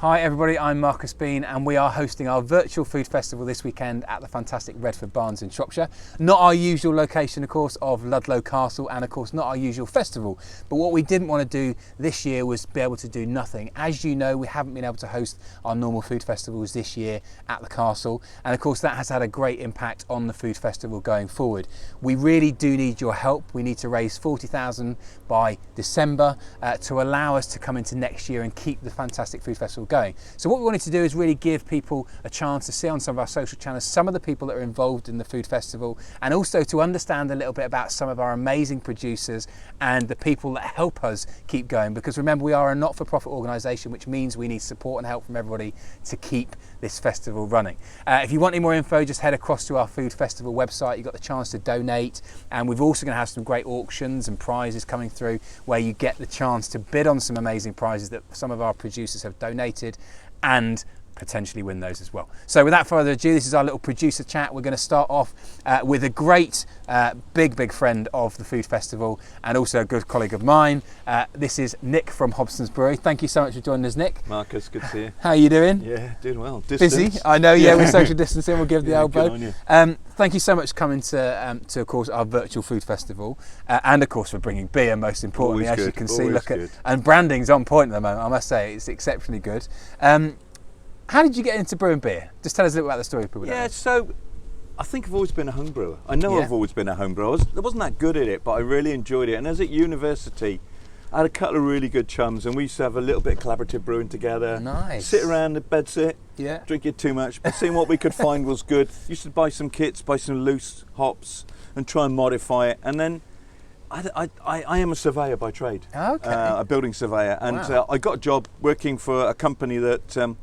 Hi everybody, I'm Marcus Bean and we are hosting our virtual food festival this weekend at the fantastic Redford Barns in Shropshire. Not our usual location, of course, of Ludlow Castle, and of course not our usual festival. But what we didn't want to do this year was be able to do nothing. As you know, we haven't been able to host our normal food festivals this year at the castle, and of course that has had a great impact on the food festival going forward. We really do need your help. We need to raise 40,000 by December to allow us to come into next year and keep the fantastic food festival going. So what we wanted to do is really give people a chance to see on some of our social channels some of the people that are involved in the food festival, and also to understand a little bit about some of our amazing producers and the people that help us keep going, because remember, we are a not-for-profit organisation, which means we need support and help from everybody to keep this festival running. If you want any more info, just head across to our food festival website. You've got the chance to donate, and we're also going to have some great auctions and prizes coming through where you get the chance to bid on some amazing prizes that some of our producers have donated, and potentially win those as well. So without further ado, this is our little producer chat. We're going to start off with a great big friend of the food festival and also a good colleague of mine. This is Nick from Hobsons Brewery. Thank you so much for joining us, Nick. Marcus, good to see you. How are you doing? Yeah, doing well. Busy? I know, yeah, we're social distancing, we'll give the elbow. Good on you. Thank you so much for coming to of course, our virtual food festival, and of course for bringing beer, most importantly. Always as good. you can see, Always look good. at, and branding's on point at the moment, I must say, it's exceptionally good. How did you get into brewing beer? Just tell us a little about the story, people. Yeah, so I think I've always been a home brewer. I know I've always been a home brewer. I wasn't that good at it, but I really enjoyed it. And as at university, I had a couple of really good chums, and we used to have a little bit of collaborative brewing together. Nice. Sit around the bed sit, Yeah. drink it too much, but seeing what we could find was good. Used to buy some kits, buy some loose hops, and try and modify it. And then I am a surveyor by trade. Okay. A building surveyor, and Wow. I got a job working for a company that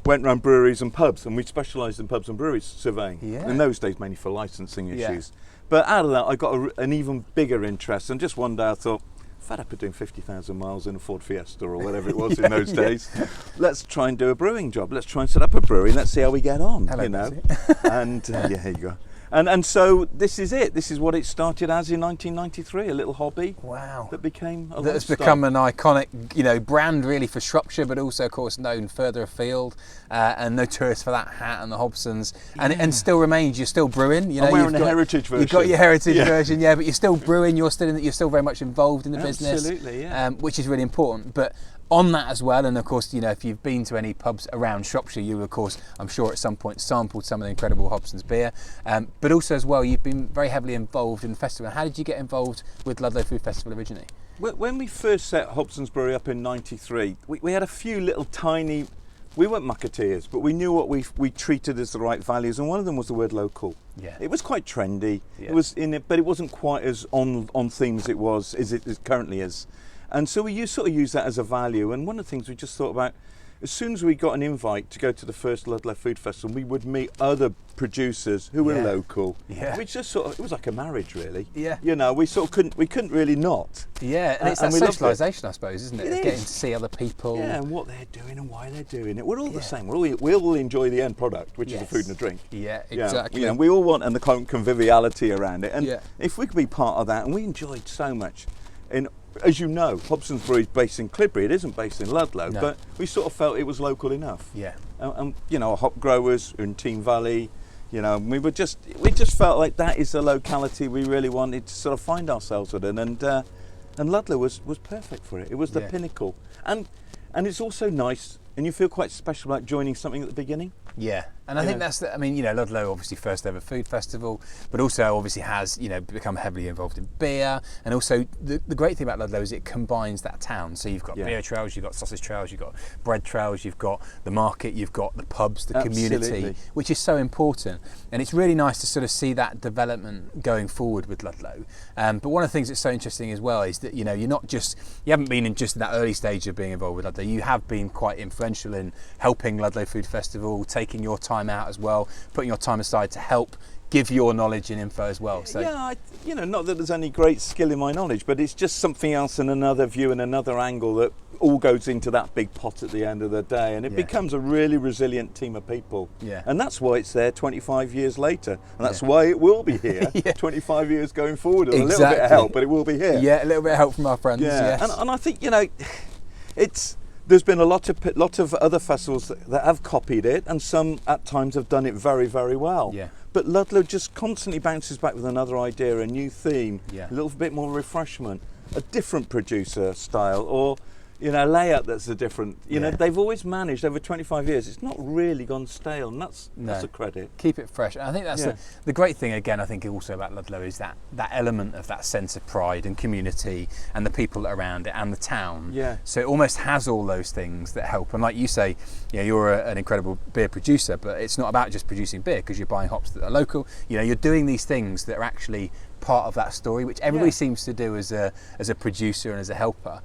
went around breweries and pubs, and we specialised in pubs and breweries surveying. Yeah. In those days, mainly for licensing Yeah. issues. But out of that, I got an even bigger interest, and just one day I thought, fed up of doing 50,000 miles in a Ford Fiesta or whatever it was in those days. Let's try and do a brewing job. Let's try and set up a brewery and let's see how we get on. Hello, you know. Bessie. And yeah, here you go. And so this is it. This is what it started as in 1993, a little hobby. Wow. That became a That has lifestyle. become an iconic, brand really for Shropshire, but also, of course, known further afield, and notorious for that hat and the Hobsons, and still remains. You're still brewing. I'm wearing a heritage version. You've got your heritage version, yeah, but you're still brewing. You're still very much involved in the business, Absolutely, yeah. which is really important. But on that as well, and of course, if you've been to any pubs around Shropshire, you of course, I'm sure at some point sampled some of the incredible Hobsons beer, but also as well, you've been very heavily involved in the festival. How did you get involved with Ludlow Food Festival originally? When we first set Hobsons Brewery up in '93, we had a few little tiny, we weren't mucketeers, but we knew what we treated as the right values, and one of them was the word local. Yeah. It was quite trendy. Yeah. It was in it, but it wasn't quite as on theme as it currently is. And so we sort of use that as a value. And one of the things we just thought about, as soon as we got an invite to go to the first Ludlow Food Festival, we would meet other producers who were local. Yeah. We just it was like a marriage, really. Yeah. We sort of couldn't really not. Yeah, and it's that we loved it. socialisation, I suppose, isn't it? It Of is. getting to see other people. Yeah, and what they're doing and why they're doing it. We're all the same. We all enjoy the end product, which is the food and the drink. Yeah, exactly. Yeah, we all want and the conviviality around it. And Yeah. if we could be part of that, and we enjoyed so much. As you know, Hobsons Brewery is based in Clibberry. It isn't based in Ludlow, No. but we sort of felt it was local enough. Yeah. And our hop growers are in Team Valley. We just felt like that is the locality we really wanted to sort of find ourselves within, and Ludlow was perfect for it. It was the pinnacle, and it's also nice, and you feel quite special about joining something at the beginning. Yeah, and I think that's Ludlow obviously first ever food festival, but also obviously has become heavily involved in beer, and also the great thing about Ludlow is it combines that town. So you've got beer trails, you've got sausage trails, you've got bread trails, you've got the market, you've got the pubs, the community, which is so important, and it's really nice to sort of see that development going forward with Ludlow. But one of the things that's so interesting as well is that you haven't been in just that early stage of being involved with Ludlow. You have been quite influential in helping Ludlow Food Festival, taking your time out as well, putting your time aside to help give your knowledge and info as well. So not that there's any great skill in my knowledge, but it's just something else and another view and another angle that all goes into that big pot at the end of the day, and it becomes a really resilient team of people. Yeah. And that's why it's there 25 years later, and that's why it will be here 25 years going forward. With a little bit of help, but it will be here. Yeah, a little bit of help from our friends. Yeah. Yes. And I think it's there's been a lot of other festivals that have copied it, and some at times have done it very, very well. Yeah. But Ludlow just constantly bounces back with another idea, a new theme, Yeah. a little bit more refreshment, a different producer style, or a layout that's a different. They've always managed over 25 years. It's not really gone stale, and that's a credit. Keep it fresh. And I think that's the great thing. Again, I think also about Ludlow is that element of that sense of pride and community, and the people around it, and the town. Yeah. So it almost has all those things that help. And like you say, you're an incredible beer producer, but it's not about just producing beer, because you're buying hops that are local. You're doing these things that are actually part of that story, which everybody seems to do as a producer and as a helper.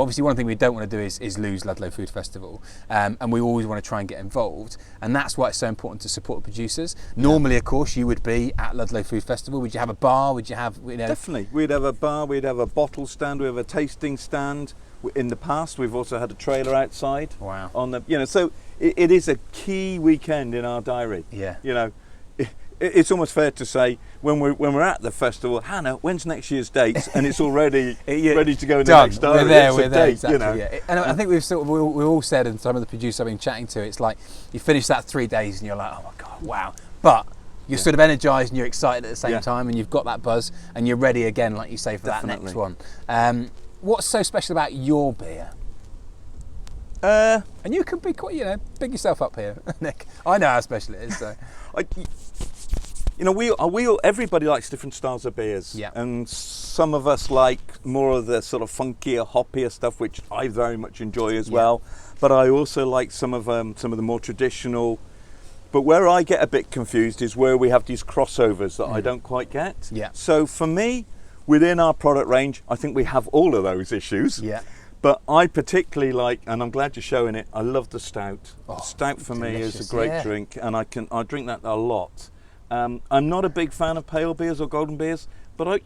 Obviously one thing we don't want to do is lose Ludlow Food Festival, and we always want to try and get involved, and that's why it's so important to support the producers. Normally, of course, you would be at Ludlow Food Festival. Would you have a bar? Would you have Definitely, we'd have a bar, we'd have a bottle stand, we have a tasting stand. In the past, we've also had a trailer outside. Wow. On the so it is a key weekend in our diary. Yeah. It's almost fair to say when we're at the festival, Hannah, when's next year's dates? And it's already ready to go in the next diary. We're there, exactly. Yeah. And I think we've all said, and some of the producers I've been chatting to, it's like you finish that 3 days and you're like, oh my God, wow. But you're sort of energised and you're excited at the same time, and you've got that buzz and you're ready again, like you say, for that next one. What's so special about your beer? And you can be quite, big yourself up here, Nick. I know how special it is. So. Everybody likes different styles of beers, and some of us like more of the sort of funkier, hoppier stuff, which I very much enjoy as well. But I also like some of the more traditional. But where I get a bit confused is where we have these crossovers that I don't quite get. Yeah. So for me, within our product range, I think we have all of those issues. Yeah. But I particularly like, and I'm glad you're showing it, I love the stout. Oh, the stout for me is delicious, a great drink, and I drink that a lot. I'm not a big fan of pale beers or golden beers, but it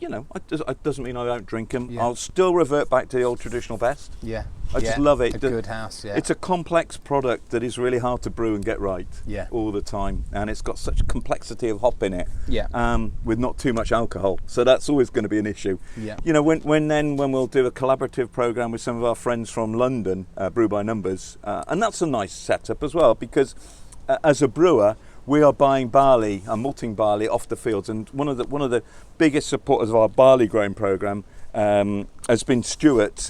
doesn't mean I don't drink them. Yeah. I'll still revert back to the old traditional best. Yeah. I just love it. A good house, It's a complex product that is really hard to brew and get right all the time, and it's got such complexity of hop in it. With not too much alcohol, so that's always going to be an issue. When we'll do a collaborative program with some of our friends from London, Brew by Numbers, and that's a nice setup as well, because as a brewer, we are buying barley and malting barley off the fields, and one of the biggest supporters of our barley growing program has been Stuart,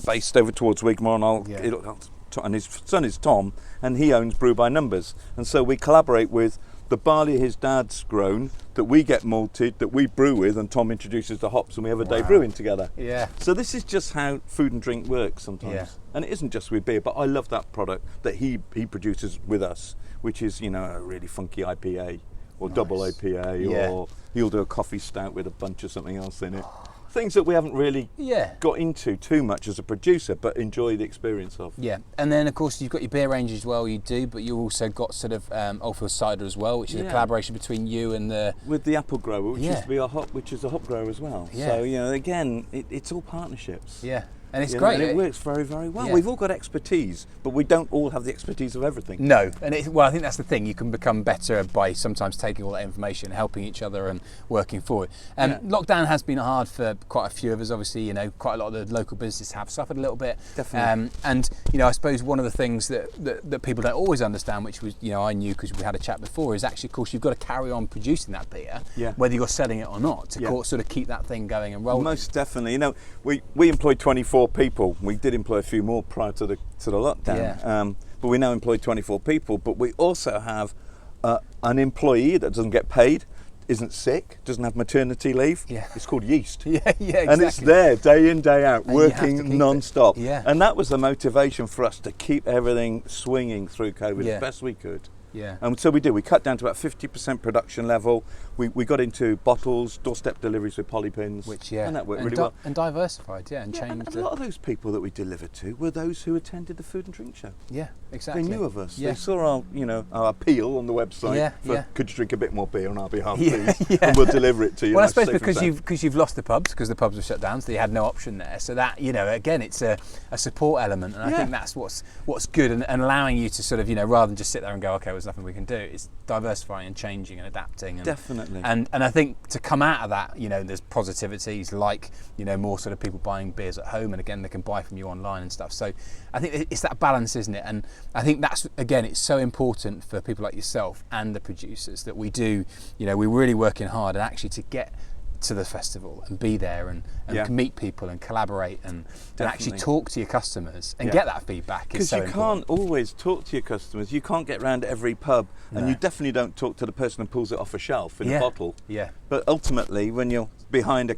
based over towards Wigmore, and his son is Tom, and he owns Brew by Numbers, and so we collaborate with the barley his dad's grown, that we get malted, that we brew with, and Tom introduces the hops, and we have a day brewing together. Yeah. So this is just how food and drink works sometimes. Yeah. And it isn't just with beer, but I love that product that he produces with us, which is, a really funky IPA or double IPA, or he'll do a coffee stout with a bunch of something else in it. Things that we haven't really got into too much as a producer, but enjoy the experience of. Yeah, and then of course you've got your beer range as well, you do, but you also got sort of Oldfield cider as well, which is a collaboration between you and with the apple grower, which used to be which is a hop grower as well. So again, it's all partnerships. Yeah. And it's great. And it works very, very well. We've all got expertise, but we don't all have the expertise of everything. No, and I think that's the thing. You can become better by sometimes taking all that information, helping each other, and working forward. Lockdown has been hard for quite a few of us. Obviously, quite a lot of the local businesses have suffered a little bit. Definitely. And I suppose one of the things that people don't always understand, which was I knew because we had a chat before, is actually, of course, you've got to carry on producing that beer, whether you're selling it or not, to sort of keep that thing going and rolling. Most definitely. We employed 24 people. We did employ a few more prior to the lockdown, but we now employ 24 people. But we also have an employee that doesn't get paid, isn't sick, doesn't have maternity leave. It's called yeast. Exactly. And it's there day in, day out, working non-stop. And that was the motivation for us to keep everything swinging through COVID as best we could. And so we did. We cut down to about 50% production level. We got into bottles, doorstep deliveries with polypins, and that worked really well. And diversified, and changed. And a lot of those people that we delivered to were those who attended the food and drink show. Yeah, exactly. They knew of us. They saw our appeal on the website. Could you drink a bit more beer on our behalf, please? And we'll deliver it to you. Well, I suppose because you've lost the pubs, because the pubs were shut down, so you had no option there. So that again, it's a support element, and I think that's what's good, and allowing you to sort of rather than just sit there and go, okay, well, there's nothing we can do. It's diversifying and changing and adapting. And, Definitely. And I think to come out of that, you know, there's positivities like, you know, more sort of people buying beers at home, and again, they can buy from you online and stuff. So I think it's that balance, isn't it? And I think that's, again, it's so important for people like yourself and the producers that we do, you know, we're really working hard and actually to get to the festival and be there and meet people and collaborate and actually talk to your customers and get that feedback. Because you can't always talk to your customers. You can't get round to every pub, and you definitely don't talk to the person who pulls it off a shelf in a bottle. Yeah. But ultimately, when you're behind a